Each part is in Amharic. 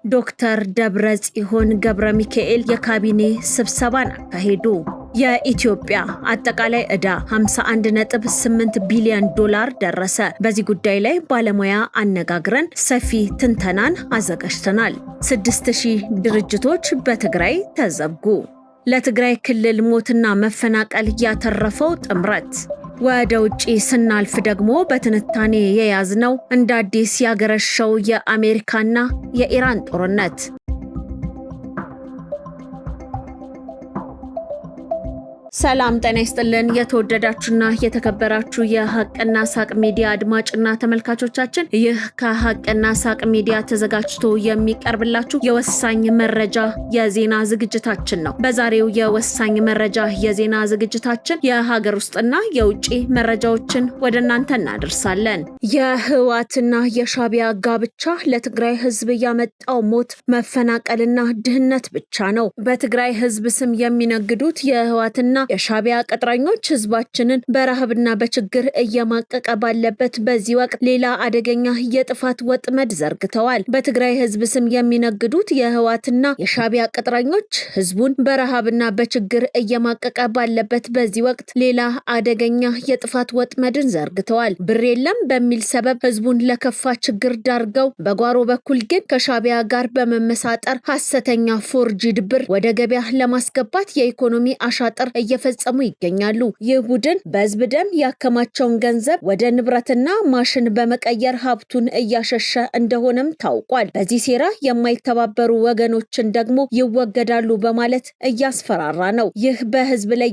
ዶክተር ደብረጽዮን ገብረ ሚካኤል የካቢኔ ስብሰባን አካሄዱ። የኢትዮጵያ አጠቃላይ ዕዳ 51.8 ቢሊዮን ዶላር ደረሰ። በዚህ ጉዳይ ላይ ባለሙያ አነጋግረን ሰፊ ትንተናን አዘጋጅተናል። 6000 ድርጅቶች በትግራይ ተዘጉ። ለትግራይ ክልል ሞትና መፈናቀል ያተረፈው ጥምረት። ወደ ውጪ ስናልፍ ደግሞ በትንታኔ የያዝነው እንደ አዲስ ያገረሸው የአሜሪካና የኢራን ጦርነት። ሰላም ጤና ይስጥልን። የተወደዳችሁና የተከበራችሁ የሐቅና ሳቅ ሚዲያ አድማጭና ተመልካቾቻችን፣ ይህ ከሐቅና ሳቅ ሚዲያ ተዘጋጅቶ የሚቀርብላችሁ የወሳኝ መረጃ የዜና ዝግጅታችን ነው። በዛሬው የወሳኝ መረጃ የዜና ዝግጅታችን የሀገር ውስጥና የውጪ መረጃዎችን ወደ እናንተ እናደርሳለን። የህወሓትና የሻዕቢያ ጋብቻ ለትግራይ ህዝብ ያመጣው ሞት፣ መፈናቀልና ድህነት ብቻ ነው። በትግራይ ህዝብ ስም የሚነግዱት የህወሓትና የሻዕቢያ ቅጥረኞች ህዝባችንን በረሃብና በችግር እየማቀቀ ባለበት በዚህ ወቅት ሌላ አደገኛ የጥፋት ወጥመድ ዘርግተዋል። በትግራይ ህዝብ ስም የሚነግዱት የህወሓትና የሻዕቢያ ቅጥረኞች ህዝቡን በረሃብና በችግር እየማቀቀ ባለበት በዚህ ወቅት ሌላ አደገኛ የጥፋት ወጥመድን ዘርግተዋል። ብር የለም በሚል ሰበብ ህዝቡን ለከፋ ችግር ዳርገው፣ በጓሮ በኩል ግን ከሻዕቢያ ጋር በመመሳጠር ሐሰተኛ ፎርጂድ ብር ወደ ገበያ ለማስገባት የኢኮኖሚ አሻጥር እየፈጸሙ ይገኛሉ። ይህ ቡድን በህዝብ ደም ያከማቸውን ገንዘብ ወደ ንብረትና ማሽን በመቀየር ሀብቱን እያሸሸ እንደሆነም ታውቋል። በዚህ ሴራ የማይተባበሩ ወገኖችን ደግሞ ይወገዳሉ በማለት እያስፈራራ ነው። ይህ በህዝብ ላይ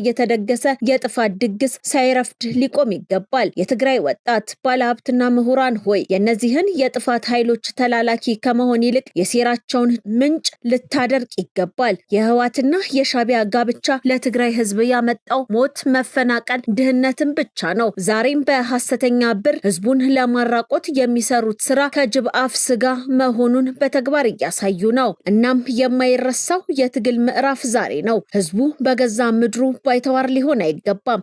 የተደገሰ የጥፋት ድግስ ሳይረፍድ ሊቆም ይገባል። የትግራይ ወጣት ባለሀብትና ምሁራን ሆይ፣ የእነዚህን የጥፋት ኃይሎች ተላላኪ ከመሆን ይልቅ የሴራቸውን ምንጭ ልታደርቅ ይገባል። የህወሓትና የሻዕቢያ ጋብቻ ለትግራይ ህዝብ ያመጣው ሞት፣ መፈናቀል፣ ድህነትን ብቻ ነው። ዛሬም በሐሰተኛ ብር ህዝቡን ለማራቆት የሚሰሩት ስራ ከጅብ አፍ ስጋ መሆኑን በተግባር እያሳዩ ነው። እናም የማይረሳው የትግል ምዕራፍ ዛሬ ነው። ህዝቡ በገዛ ምድሩ ባይተዋር ሊሆን አይገባም።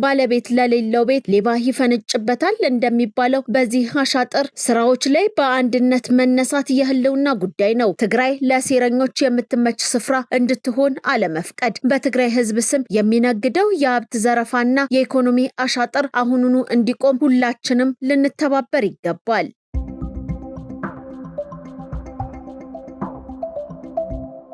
ባለቤት ለሌለው ቤት ሌባ ይፈነጭበታል እንደሚባለው በዚህ አሻጥር ስራዎች ላይ በአንድነት መነሳት የህልውና ጉዳይ ነው። ትግራይ ለሴረኞች የምትመች ስፍራ እንድትሆን አለመፍቀድ። በትግራይ ህዝብ ስም የሚነግደው የሀብት ዘረፋና የኢኮኖሚ አሻጥር አሁኑኑ እንዲቆም ሁላችንም ልንተባበር ይገባል።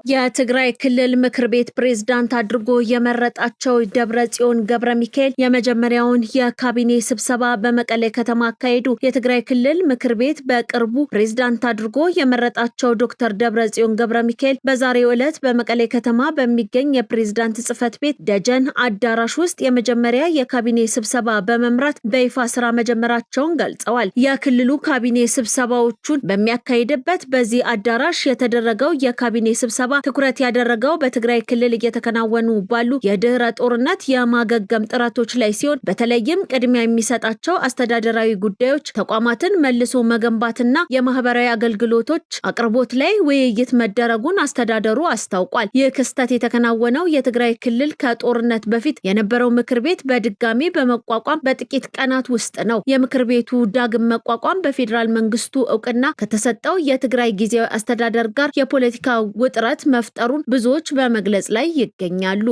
የትግራይ ክልል ምክር ቤት ፕሬዝዳንት አድርጎ የመረጣቸው ደብረጽዮን ገብረ ሚካኤል የመጀመሪያውን የካቢኔ ስብሰባ በመቀሌ ከተማ አካሄዱ። የትግራይ ክልል ምክር ቤት በቅርቡ ፕሬዝዳንት አድርጎ የመረጣቸው ዶክተር ደብረጽዮን ገብረ ሚካኤል በዛሬው ዕለት በመቀሌ ከተማ በሚገኝ የፕሬዝዳንት ጽህፈት ቤት ደጀን አዳራሽ ውስጥ የመጀመሪያ የካቢኔ ስብሰባ በመምራት በይፋ ስራ መጀመራቸውን ገልጸዋል። የክልሉ ካቢኔ ስብሰባዎቹን በሚያካሂድበት በዚህ አዳራሽ የተደረገው የካቢኔ ስብሰባ ትኩረት ያደረገው በትግራይ ክልል እየተከናወኑ ባሉ የድህረ ጦርነት የማገገም ጥረቶች ላይ ሲሆን፣ በተለይም ቅድሚያ የሚሰጣቸው አስተዳደራዊ ጉዳዮች፣ ተቋማትን መልሶ መገንባትና የማህበራዊ አገልግሎቶች አቅርቦት ላይ ውይይት መደረጉን አስተዳደሩ አስታውቋል። ይህ ክስተት የተከናወነው የትግራይ ክልል ከጦርነት በፊት የነበረው ምክር ቤት በድጋሚ በመቋቋም በጥቂት ቀናት ውስጥ ነው። የምክር ቤቱ ዳግም መቋቋም በፌዴራል መንግስቱ እውቅና ከተሰጠው የትግራይ ጊዜያዊ አስተዳደር ጋር የፖለቲካ ውጥረት መፍጠሩን ብዙዎች በመግለጽ ላይ ይገኛሉ።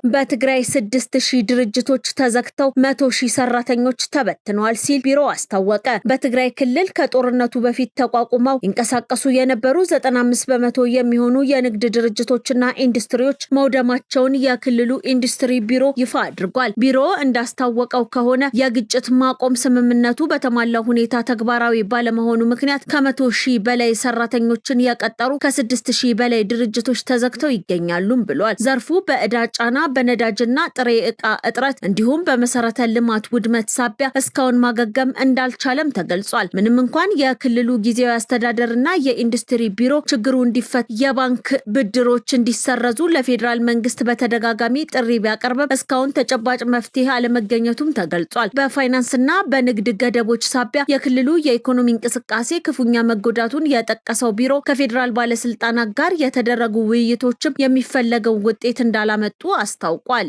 በትግራይ 6000 ድርጅቶች ተዘግተው 100,000 ሰራተኞች ተበትነዋል ሲል ቢሮ አስታወቀ። በትግራይ ክልል ከጦርነቱ በፊት ተቋቁመው ይንቀሳቀሱ የነበሩ 95% የሚሆኑ የንግድ ድርጅቶችና ኢንዱስትሪዎች መውደማቸውን የክልሉ ኢንዱስትሪ ቢሮ ይፋ አድርጓል። ቢሮ እንዳስታወቀው ከሆነ የግጭት ማቆም ስምምነቱ በተሟላ ሁኔታ ተግባራዊ ባለመሆኑ ምክንያት ከ100,000 በላይ ሰራተኞችን የቀጠሩ ከ6,000 በላይ ድርጅቶች ተዘግተው ይገኛሉም ብሏል። ዘርፉ በዕዳ ጫና፣ በነዳጅና ጥሬ ዕቃ እጥረት እንዲሁም በመሰረተ ልማት ውድመት ሳቢያ እስካሁን ማገገም እንዳልቻለም ተገልጿል። ምንም እንኳን የክልሉ ጊዜያዊ አስተዳደርና የኢንዱስትሪ ቢሮ ችግሩ እንዲፈታ የባንክ ብድሮች እንዲሰረዙ ለፌዴራል መንግስት በተደጋጋሚ ጥሪ ቢያቀርብም እስካሁን ተጨባጭ መፍትሄ አለመገኘቱም ተገልጿል። በፋይናንስና በንግድ ገደቦች ሳቢያ የክልሉ የኢኮኖሚ እንቅስቃሴ ክፉኛ መጎዳቱን የጠቀሰው ቢሮ ከፌዴራል ባለስልጣናት ጋር የተደረጉ ውይይቶችም የሚፈለገው ውጤት እንዳላመጡ አስታውቋል።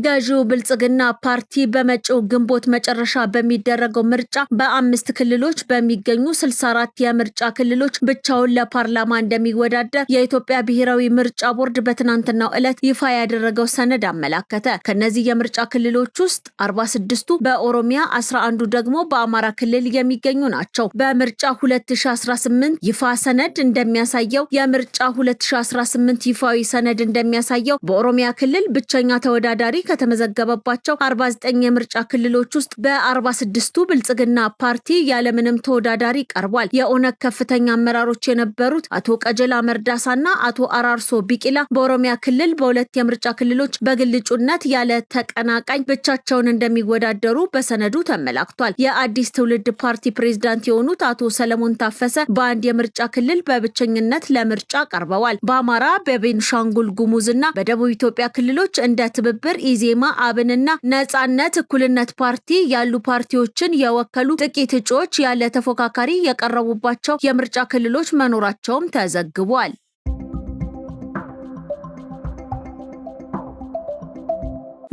ገዢው ብልጽግና ፓርቲ በመጪው ግንቦት መጨረሻ በሚደረገው ምርጫ በ5 ክልሎች በሚገኙ 64 የምርጫ ክልሎች ብቻውን ለፓርላማ እንደሚወዳደር የኢትዮጵያ ብሔራዊ ምርጫ ቦርድ በትናንትናው ዕለት ይፋ ያደረገው ሰነድ አመላከተ። ከነዚህ የምርጫ ክልሎች ውስጥ 46ቱ በኦሮሚያ፣ 11ዱ ደግሞ በአማራ ክልል የሚገኙ ናቸው። በምርጫ 2018 ይፋ ሰነድ እንደሚያሳየው የምርጫ 2018 ይፋዊ ሰነድ እንደሚያሳየው በኦሮሚያ ክልል ብቸኛ ተወዳዳሪ ከተመዘገበባቸው 49 የምርጫ ክልሎች ውስጥ በ46ቱ ብልጽግና ፓርቲ ያለምንም ተወዳዳሪ ቀርቧል። የኦነግ ከፍተኛ አመራሮች የነበሩት አቶ ቀጀላ መርዳሳና አቶ አራርሶ ቢቂላ በኦሮሚያ ክልል በሁለት የምርጫ ክልሎች በግል እጩነት ያለ ተቀናቃኝ ብቻቸውን እንደሚወዳደሩ በሰነዱ ተመላክቷል። የአዲስ ትውልድ ፓርቲ ፕሬዝዳንት የሆኑት አቶ ሰለሞን ታፈሰ በአንድ የምርጫ ክልል በብቸኝነት ለምርጫ ቀርበዋል። በአማራ፣ በቤንሻንጉል ጉሙዝና በደቡብ ኢትዮጵያ ክልሎች እንደ ትብብር፣ ኢዜማ፣ አብንና ነጻነት እኩልነት ፓርቲ ያሉ ፓርቲዎችን የወከሉ ጥቂት እጩዎች ያለ ተፎካካሪ የቀረቡባቸው የምርጫ ክልሎች መኖራቸውም ተዘግቧል።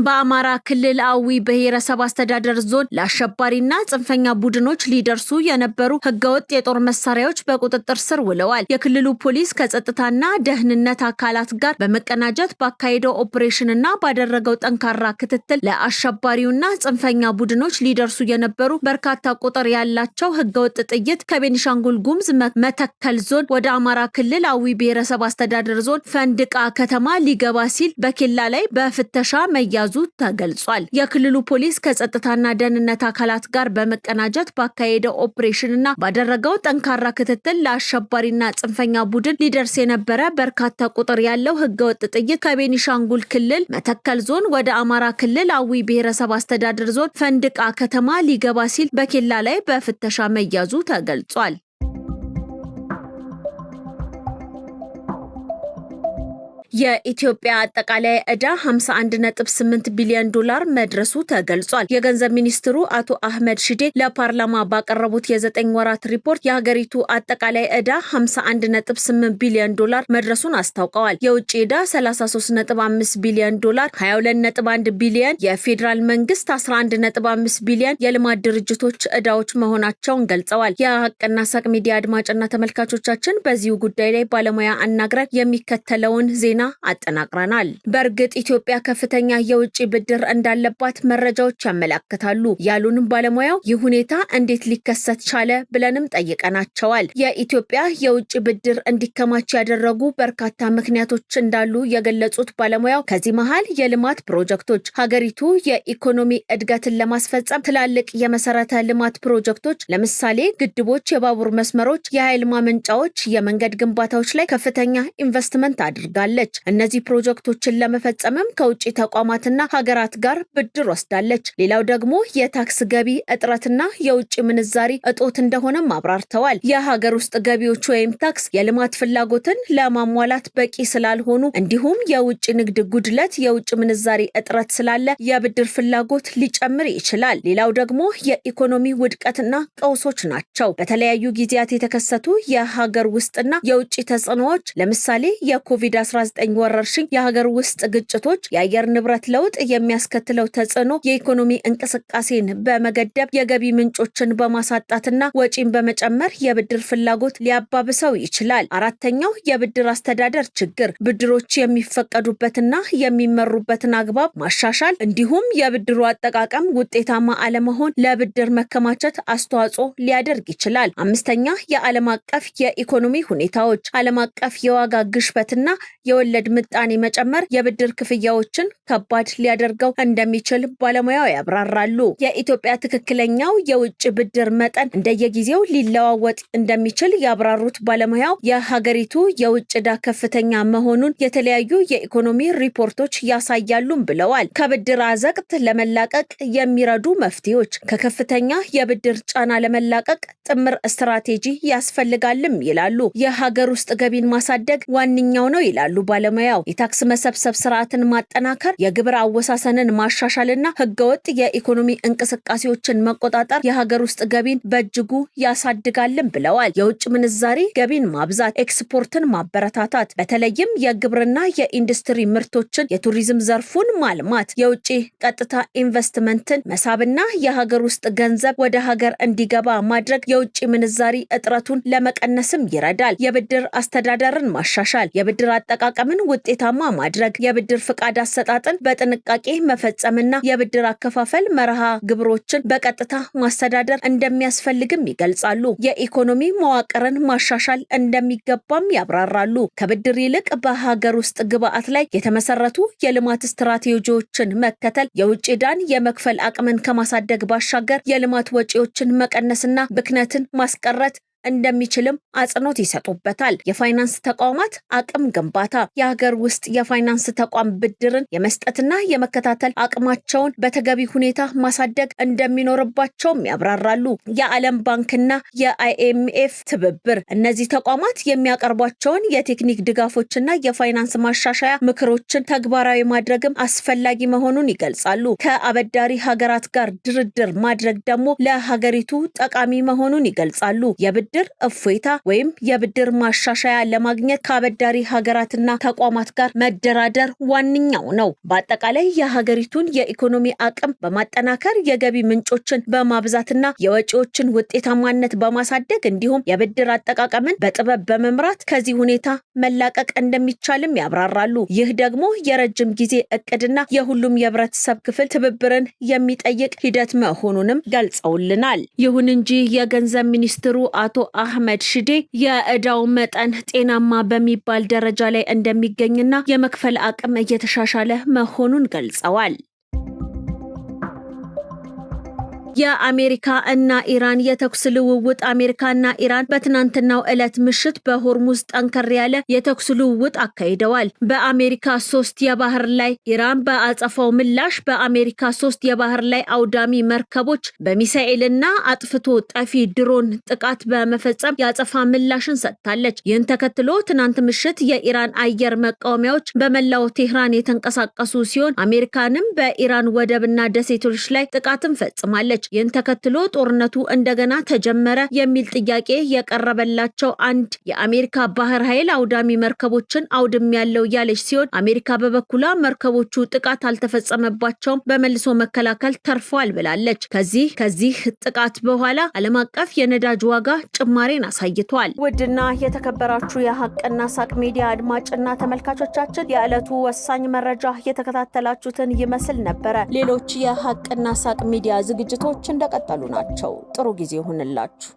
በአማራ ክልል አዊ ብሔረሰብ አስተዳደር ዞን ለአሸባሪና ጽንፈኛ ቡድኖች ሊደርሱ የነበሩ ህገወጥ የጦር መሳሪያዎች በቁጥጥር ስር ውለዋል። የክልሉ ፖሊስ ከጸጥታና ደህንነት አካላት ጋር በመቀናጀት ባካሄደው ኦፕሬሽንና ባደረገው ጠንካራ ክትትል ለአሸባሪውና ጽንፈኛ ቡድኖች ሊደርሱ የነበሩ በርካታ ቁጥር ያላቸው ህገወጥ ጥይት ከቤኒሻንጉል ጉሙዝ መተከል ዞን ወደ አማራ ክልል አዊ ብሔረሰብ አስተዳደር ዞን ፈንድቃ ከተማ ሊገባ ሲል በኬላ ላይ በፍተሻ መያዙ ተገልጿል። የክልሉ ፖሊስ ከጸጥታና ደህንነት አካላት ጋር በመቀናጀት ባካሄደው ኦፕሬሽንና ባደረገው ጠንካራ ክትትል ለአሸባሪና ጽንፈኛ ቡድን ሊደርስ የነበረ በርካታ ቁጥር ያለው ህገወጥ ጥይት ከቤኒሻንጉል ክልል መተከል ዞን ወደ አማራ ክልል አዊ ብሔረሰብ አስተዳደር ዞን ፈንድቃ ከተማ ሊገባ ሲል በኬላ ላይ በፍተሻ መያዙ ተገልጿል። የኢትዮጵያ አጠቃላይ ዕዳ 51.8 ቢሊዮን ዶላር መድረሱ ተገልጿል። የገንዘብ ሚኒስትሩ አቶ አህመድ ሺዴ ለፓርላማ ባቀረቡት የ9 ወራት ሪፖርት የሀገሪቱ አጠቃላይ ዕዳ 51.8 ቢሊዮን ዶላር መድረሱን አስታውቀዋል። የውጭ ዕዳ 33.5 ቢሊዮን ዶላር፣ 22.1 ቢሊዮን የፌዴራል መንግስት፣ 11.5 ቢሊዮን የልማት ድርጅቶች ዕዳዎች መሆናቸውን ገልጸዋል። የሀቅና ሳቅ ሚዲያ አድማጭና ተመልካቾቻችን በዚሁ ጉዳይ ላይ ባለሙያ አናግረን የሚከተለውን ዜና አጠናቅረናል። በእርግጥ ኢትዮጵያ ከፍተኛ የውጭ ብድር እንዳለባት መረጃዎች ያመለክታሉ ያሉን ባለሙያው ይህ ሁኔታ እንዴት ሊከሰት ቻለ ብለንም ጠይቀናቸዋል። የኢትዮጵያ የውጭ ብድር እንዲከማች ያደረጉ በርካታ ምክንያቶች እንዳሉ የገለጹት ባለሙያው ከዚህ መሃል የልማት ፕሮጀክቶች፣ ሀገሪቱ የኢኮኖሚ እድገትን ለማስፈጸም ትላልቅ የመሰረተ ልማት ፕሮጀክቶች ለምሳሌ ግድቦች፣ የባቡር መስመሮች፣ የኃይል ማመንጫዎች፣ የመንገድ ግንባታዎች ላይ ከፍተኛ ኢንቨስትመንት አድርጋለች። እነዚህ ፕሮጀክቶችን ለመፈጸምም ከውጭ ተቋማትና ሀገራት ጋር ብድር ወስዳለች። ሌላው ደግሞ የታክስ ገቢ እጥረትና የውጭ ምንዛሪ እጦት እንደሆነም አብራርተዋል። የሀገር ውስጥ ገቢዎች ወይም ታክስ የልማት ፍላጎትን ለማሟላት በቂ ስላልሆኑ እንዲሁም የውጭ ንግድ ጉድለት፣ የውጭ ምንዛሪ እጥረት ስላለ የብድር ፍላጎት ሊጨምር ይችላል። ሌላው ደግሞ የኢኮኖሚ ውድቀትና ቀውሶች ናቸው። በተለያዩ ጊዜያት የተከሰቱ የሀገር ውስጥና የውጭ ተጽዕኖዎች ለምሳሌ የኮቪድ-19 ወረርሽኝ፣ የሀገር ውስጥ ግጭቶች፣ የአየር ንብረት ለውጥ የሚያስከትለው ተጽዕኖ የኢኮኖሚ እንቅስቃሴን በመገደብ የገቢ ምንጮችን በማሳጣትና ወጪን በመጨመር የብድር ፍላጎት ሊያባብሰው ይችላል። አራተኛው የብድር አስተዳደር ችግር፣ ብድሮች የሚፈቀዱበትና የሚመሩበትን አግባብ ማሻሻል እንዲሁም የብድሩ አጠቃቀም ውጤታማ አለመሆን ለብድር መከማቸት አስተዋጽኦ ሊያደርግ ይችላል። አምስተኛ የዓለም አቀፍ የኢኮኖሚ ሁኔታዎች፣ ዓለም አቀፍ የዋጋ ግሽበትና የወለድ ምጣኔ መጨመር የብድር ክፍያዎችን ከባድ ሊያደርገው እንደሚችል ባለሙያው ያብራራሉ። የኢትዮጵያ ትክክለኛው የውጭ ብድር መጠን እንደየጊዜው ሊለዋወጥ እንደሚችል ያብራሩት ባለሙያው የሀገሪቱ የውጭ ዕዳ ከፍተኛ መሆኑን የተለያዩ የኢኮኖሚ ሪፖርቶች ያሳያሉም ብለዋል። ከብድር አዘቅት ለመላቀቅ የሚረዱ መፍትሄዎች፣ ከከፍተኛ የብድር ጫና ለመላቀቅ ጥምር ስትራቴጂ ያስፈልጋልም ይላሉ። የሀገር ውስጥ ገቢን ማሳደግ ዋነኛው ነው ይላሉ ባለሙያው የታክስ መሰብሰብ ስርዓትን ማጠናከር፣ የግብር አወሳሰንን ማሻሻልና ህገወጥ የኢኮኖሚ እንቅስቃሴዎችን መቆጣጠር የሀገር ውስጥ ገቢን በእጅጉ ያሳድጋልን ብለዋል። የውጭ ምንዛሪ ገቢን ማብዛት፣ ኤክስፖርትን ማበረታታት፣ በተለይም የግብርና የኢንዱስትሪ ምርቶችን፣ የቱሪዝም ዘርፉን ማልማት፣ የውጭ ቀጥታ ኢንቨስትመንትን መሳብና የሀገር ውስጥ ገንዘብ ወደ ሀገር እንዲገባ ማድረግ የውጭ ምንዛሪ እጥረቱን ለመቀነስም ይረዳል። የብድር አስተዳደርን ማሻሻል፣ የብድር አጠቃቀምን ውጤታማ ማድረግ፣ የብድር ፍቃድ አሰጣጥን በጥንቃቄ መፈጸምና የብድር አከፋፈል መርሃ ግብሮችን በቀጥታ ማስተዳደር እንደሚያስፈልግም ይገልጻሉ። የኢኮኖሚ መዋቅርን ማሻሻል እንደሚገባም ያብራራሉ። ከብድር ይልቅ በሀገር ውስጥ ግብዓት ላይ የተመሰረቱ የልማት ስትራቴጂዎችን መከተል የውጭ ዕዳን የመክፈል አቅምን ከማሳደግ ባሻገር የልማት ወጪዎችን መቀነስና ብክነትን ማስቀረት እንደሚችልም አጽንኦት ይሰጡበታል። የፋይናንስ ተቋማት አቅም ግንባታ፣ የሀገር ውስጥ የፋይናንስ ተቋም ብድርን የመስጠትና የመከታተል አቅማቸውን በተገቢ ሁኔታ ማሳደግ እንደሚኖርባቸውም ያብራራሉ። የዓለም ባንክና የአይኤምኤፍ ትብብር፣ እነዚህ ተቋማት የሚያቀርቧቸውን የቴክኒክ ድጋፎችና የፋይናንስ ማሻሻያ ምክሮችን ተግባራዊ ማድረግም አስፈላጊ መሆኑን ይገልጻሉ። ከአበዳሪ ሀገራት ጋር ድርድር ማድረግ ደግሞ ለሀገሪቱ ጠቃሚ መሆኑን ይገልጻሉ። የብድር እፎይታ ወይም የብድር ማሻሻያ ለማግኘት ከአበዳሪ ሀገራትና ተቋማት ጋር መደራደር ዋነኛው ነው። በአጠቃላይ የሀገሪቱን የኢኮኖሚ አቅም በማጠናከር የገቢ ምንጮችን በማብዛትና የወጪዎችን ውጤታማነት በማሳደግ እንዲሁም የብድር አጠቃቀምን በጥበብ በመምራት ከዚህ ሁኔታ መላቀቅ እንደሚቻልም ያብራራሉ። ይህ ደግሞ የረጅም ጊዜ እቅድና የሁሉም የህብረተሰብ ክፍል ትብብርን የሚጠይቅ ሂደት መሆኑንም ገልጸውልናል። ይሁን እንጂ የገንዘብ ሚኒስትሩ አቶ አህመድ ሽዴ የዕዳው መጠን ጤናማ በሚባል ደረጃ ላይ እንደሚገኝና የመክፈል አቅም እየተሻሻለ መሆኑን ገልጸዋል። የአሜሪካ እና ኢራን የተኩስ ልውውጥ አሜሪካና ኢራን በትናንትናው ዕለት ምሽት በሆርሙዝ ጠንከር ያለ የተኩስ ልውውጥ አካሂደዋል። በአሜሪካ 3 የባህር ላይ ኢራን በአጸፋው ምላሽ በአሜሪካ 3 የባህር ላይ አውዳሚ መርከቦች በሚሳኤልና አጥፍቶ ጠፊ ድሮን ጥቃት በመፈጸም የአጸፋ ምላሽን ሰጥታለች። ይህን ተከትሎ ትናንት ምሽት የኢራን አየር መቃወሚያዎች በመላው ቴህራን የተንቀሳቀሱ ሲሆን አሜሪካንም በኢራን ወደብና ደሴቶች ላይ ጥቃትን ፈጽማለች። ይህን ተከትሎ ጦርነቱ እንደገና ተጀመረ የሚል ጥያቄ የቀረበላቸው አንድ የአሜሪካ ባህር ኃይል አውዳሚ መርከቦችን አውድም ያለው ያለች ሲሆን አሜሪካ በበኩሏ መርከቦቹ ጥቃት አልተፈጸመባቸውም፣ በመልሶ መከላከል ተርፈዋል ብላለች። ከዚህ ጥቃት በኋላ ዓለም አቀፍ የነዳጅ ዋጋ ጭማሬን አሳይቷል። ውድና የተከበራችሁ የሀቅና ሳቅ ሚዲያ አድማጭና ተመልካቾቻችን የዕለቱ ወሳኝ መረጃ የተከታተላችሁትን ይመስል ነበረ። ሌሎች የሀቅና ሳቅ ሚዲያ ዝግጅቶች እንደቀጠሉ ናቸው። ጥሩ ጊዜ ይሁንላችሁ።